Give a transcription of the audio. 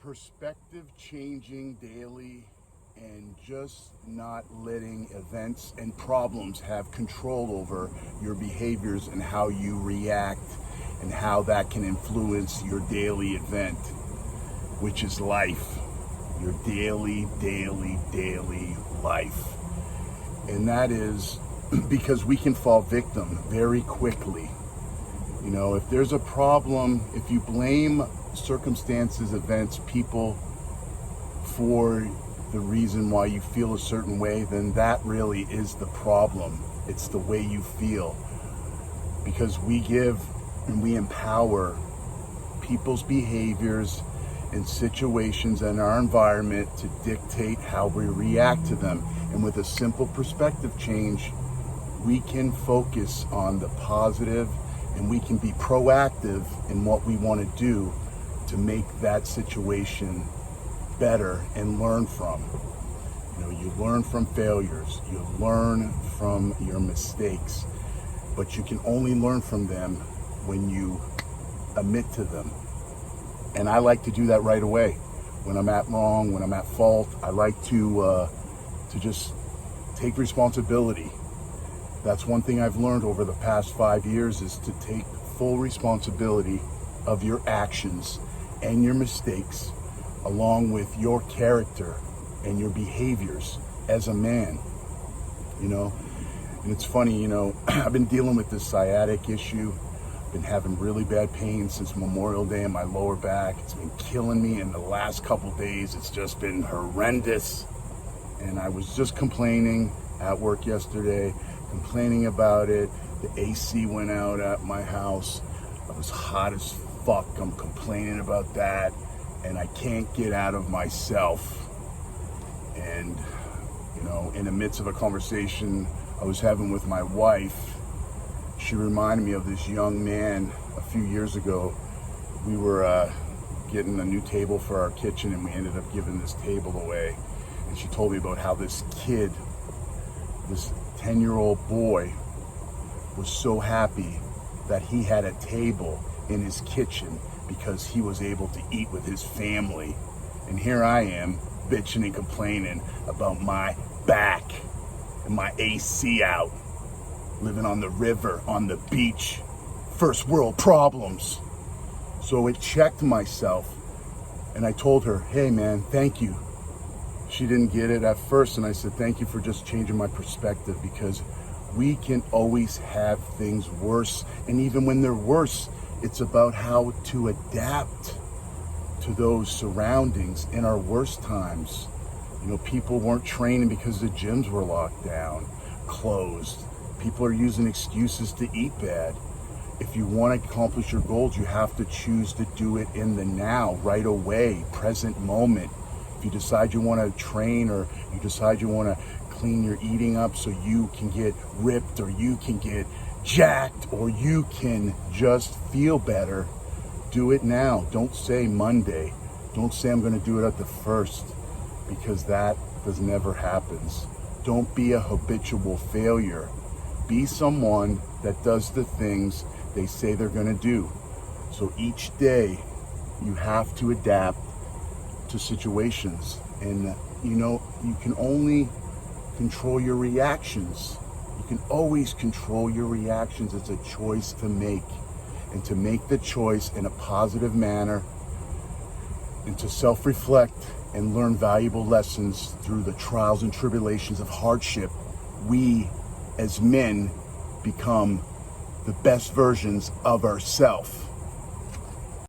perspective changing daily and just not letting events and problems have control over your behaviors and how you react and how that can influence your daily event, which is life, your daily life. And that is because we can fall victim very quickly. You know, if there's a problem, if you blame circumstances, events, people for the reason why you feel a certain way, then that really is the problem. It's the way you feel. Because we give and we empower people's behaviors and situations in our environment to dictate how we react to them. And with a simple perspective change, we can focus on the positive and we can be proactive in what we want to do to make that situation better and learn from. You know, you learn from failures, you learn from your mistakes, but you can only learn from them when you admit to them. And I like to do that right away. When I'm at wrong, when I'm at fault, I like to just take responsibility. That's one thing I've learned over the past 5 years, is to take full responsibility of your actions and your mistakes, along with your character and your behaviors as a man, you know. And it's funny, you know, I've been dealing with this sciatic issue. I've been having really bad pain since Memorial Day in my lower back. It's been killing me, and the last couple days it's just been horrendous. And I was just complaining at work yesterday, complaining about it. The AC went out at my house. I was hot as fuck. I'm complaining about that, and I can't get out of myself. And, you know, in the midst of a conversation I was having with my wife, she reminded me of this young man a few years ago. We were getting a new table for our kitchen, and we ended up giving this table away. And she told me about how this kid, this 10-year-old boy, was so happy that he had a table in his kitchen because he was able to eat with his family. And here I am bitching and complaining about my back and my AC out, living on the river, on the beach, first world problems. So it checked myself, and I told her, hey man, thank you. She didn't get it at first, and I said, thank you for just changing my perspective, because we can always have things worse. And even when they're worse, it's about how to adapt to those surroundings in our worst times. You know, people weren't training because the gyms were locked down, closed. People are using excuses to eat bad. If you want to accomplish your goals, you have to choose to do it in the now, right away, present moment. If you decide you want to train, or you decide you want to clean your eating up so you can get ripped, or you can get jacked, or you can just feel better, do it now. Don't say Monday. Don't say I'm going to do it at the first, because that never happens. Don't be a habitual failure. Be someone that does the things they say they're going to do. So each day you have to adapt to situations, and you know, you can only control your reactions. You can always control your reactions. It's a choice to make, and to make the choice in a positive manner, and to self-reflect and learn valuable lessons through the trials and tribulations of hardship. We as men become the best versions of ourselves.